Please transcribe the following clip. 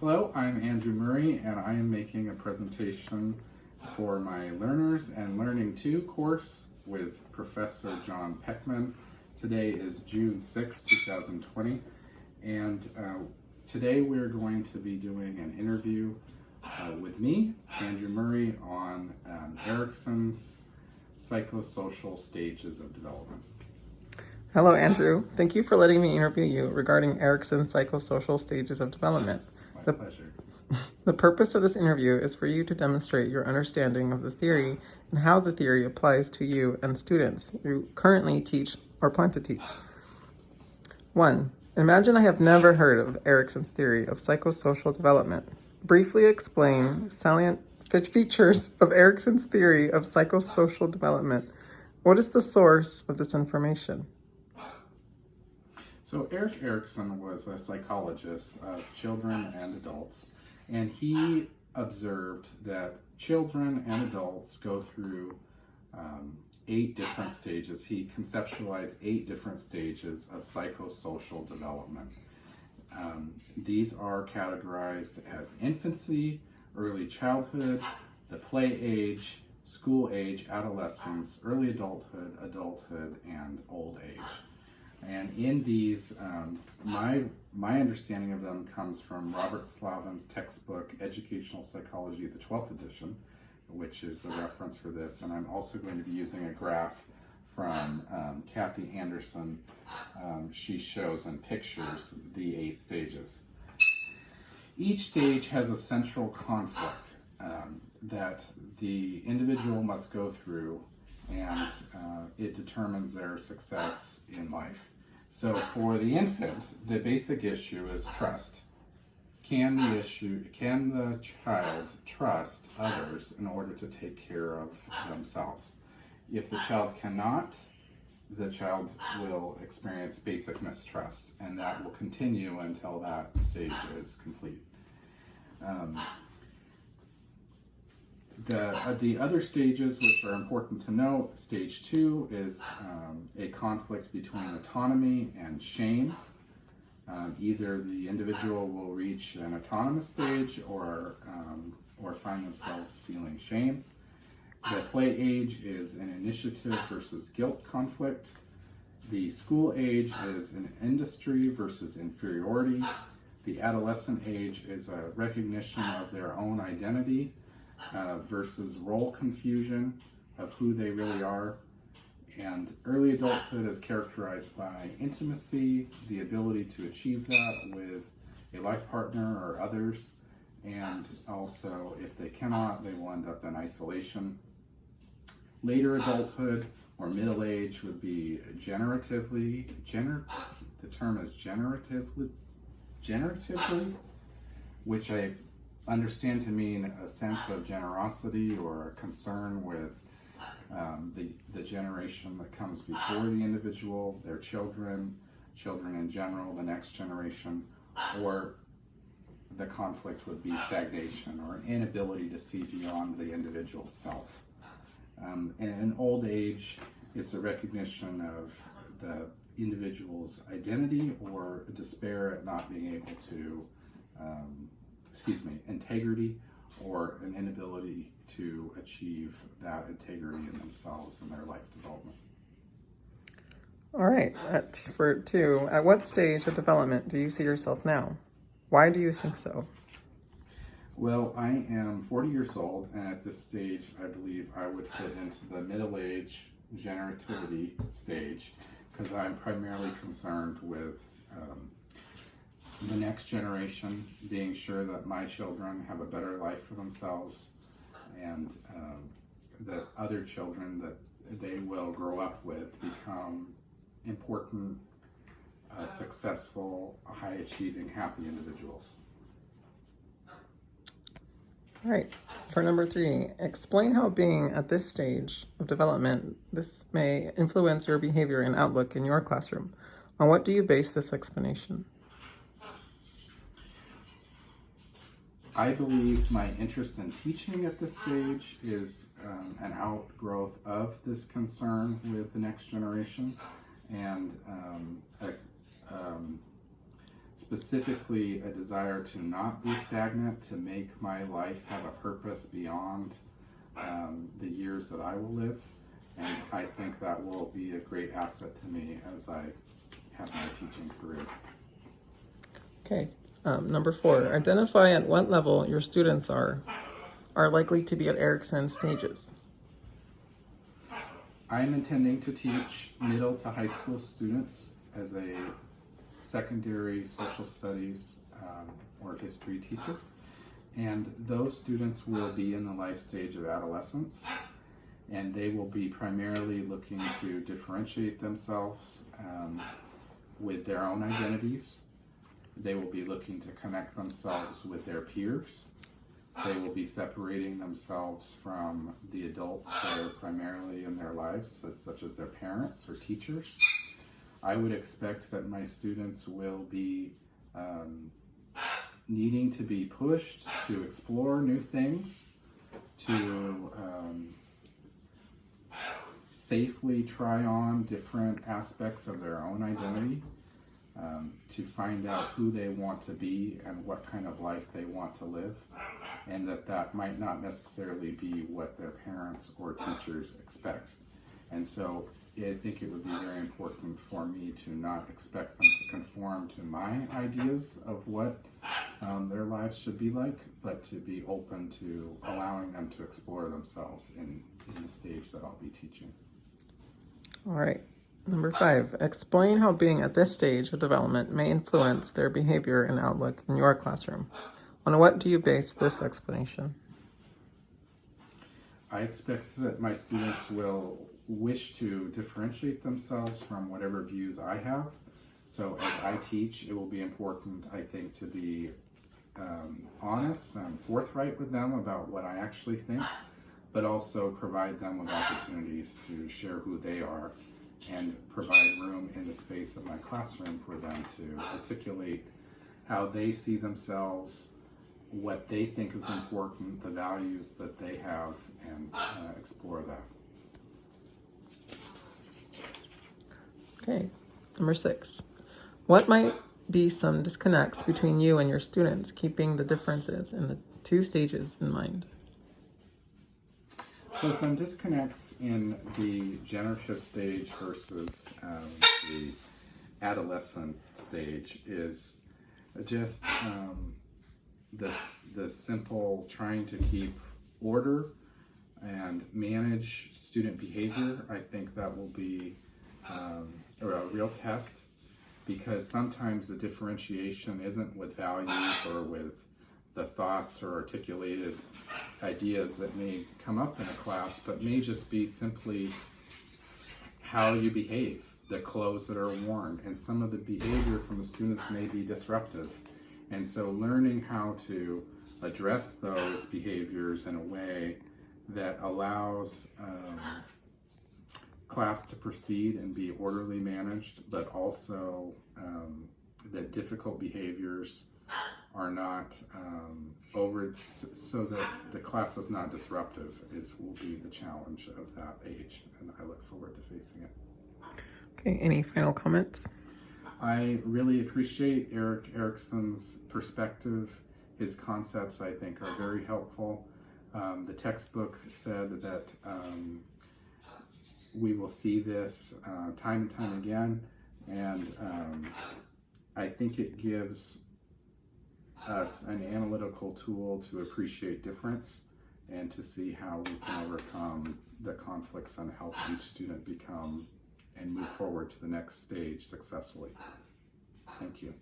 Hello, I'm Andrew Murray, and I am making a presentation for my Learners and Learning 2 course with Professor John Peckman. Today is June 6, 2020, and today we're going to be doing an interview with me, Andrew Murray, on Erickson's psychosocial stages of development. Hello, Andrew. Thank you for letting me interview you regarding Erickson's psychosocial stages of development. My pleasure. The purpose of this interview is for you to demonstrate your understanding of the theory and how the theory applies to you and students you currently teach or plan to teach. 1. Imagine I have never heard of Erickson's theory of psychosocial development. Briefly explain salient features of Erickson's theory of psychosocial development. What is the source of this information? So Erik Erickson was a psychologist of children and adults, and he observed that children and adults go through 8 different stages. He conceptualized 8 different stages of psychosocial development. These are categorized as infancy, early childhood, the play age, school age, adolescence, early adulthood, and old age. And in these, my understanding of them comes from Robert Slavin's textbook, Educational Psychology, the 12th edition, which is the reference for this. And I'm also going to be using a graph from Kathy Anderson. She shows in pictures the 8 stages. Each stage has a central conflict that the individual must go through, and it determines their success in life. So for the infant, the basic issue is trust. Can the child trust others in order to take care of themselves? If the child cannot, the child will experience basic mistrust, and that will continue until that stage is complete. The other stages which are important to note, stage 2 is a conflict between autonomy and shame. Either the individual will reach an autonomous stage or find themselves feeling shame. The play age is an initiative versus guilt conflict. The school age is an industry versus inferiority. The adolescent age is a recognition of their own identity versus role confusion of who they really are. And early adulthood is characterized by intimacy, the ability to achieve that with a life partner or others, and also if they cannot, they will end up in isolation. Later adulthood or middle age would be the term is generatively, which I understand to mean a sense of generosity or a concern with the generation that comes before the individual, their children in general, the next generation, or the conflict would be stagnation or an inability to see beyond the individual self. And in old age, it's a recognition of the individual's identity or despair at not being able to integrity, or an inability to achieve that integrity in themselves and their life development. All right, for 2, at what stage of development do you see yourself now? Why do you think so? Well, I am 40 years old, and at this stage, I believe I would fit into the middle age generativity stage, because I'm primarily concerned with the next generation, being sure that my children have a better life for themselves, and that other children that they will grow up with become important, successful, high-achieving, happy individuals. All right, for number 3, explain how being at this stage of development, this may influence your behavior and outlook in your classroom. On what do you base this explanation? I believe my interest in teaching at this stage is an outgrowth of this concern with the next generation, and specifically a desire to not be stagnant, to make my life have a purpose beyond the years that I will live. And I think that will be a great asset to me as I have my teaching career. Okay. Number 4, identify at what level your students are likely to be at Erickson stages. I'm intending to teach middle to high school students as a secondary social studies or history teacher. And those students will be in the life stage of adolescence, and they will be primarily looking to differentiate themselves with their own identities. They will be looking to connect themselves with their peers. They will be separating themselves from the adults that are primarily in their lives, such as their parents or teachers. I would expect that my students will be needing to be pushed to explore new things, to safely try on different aspects of their own identity, to find out who they want to be and what kind of life they want to live, and that might not necessarily be what their parents or teachers expect. And so I think it would be very important for me to not expect them to conform to my ideas of what their lives should be like, but to be open to allowing them to explore themselves in the stage that I'll be teaching. All right. Number 5, explain how being at this stage of development may influence their behavior and outlook in your classroom. On what do you base this explanation? I expect that my students will wish to differentiate themselves from whatever views I have. So as I teach, it will be important, I think, to be honest and forthright with them about what I actually think, but also provide them with opportunities to share who they are and provide room in the space of my classroom for them to articulate how they see themselves, what they think is important, the values that they have, and explore that. Okay. Number 6, what might be some disconnects between you and your students, keeping the differences in the 2 stages in mind? So some disconnects in the generative stage versus the adolescent stage is just the simple trying to keep order and manage student behavior. I think that will be a real test, because sometimes the differentiation isn't with values or with the thoughts or articulated ideas that may come up in a class, but may just be simply how you behave, the clothes that are worn, and some of the behavior from the students may be disruptive. And so learning how to address those behaviors in a way that allows class to proceed and be orderly managed, but also that difficult behaviors are not so that the class is not disruptive will be the challenge of that age, and I look forward to facing it. Okay, any final comments? I really appreciate Erickson's perspective. His concepts, I think, are very helpful. The textbook said that we will see this time and time again, and I think it gives us an analytical tool to appreciate difference and to see how we can overcome the conflicts and help each student become and move forward to the next stage successfully. Thank you.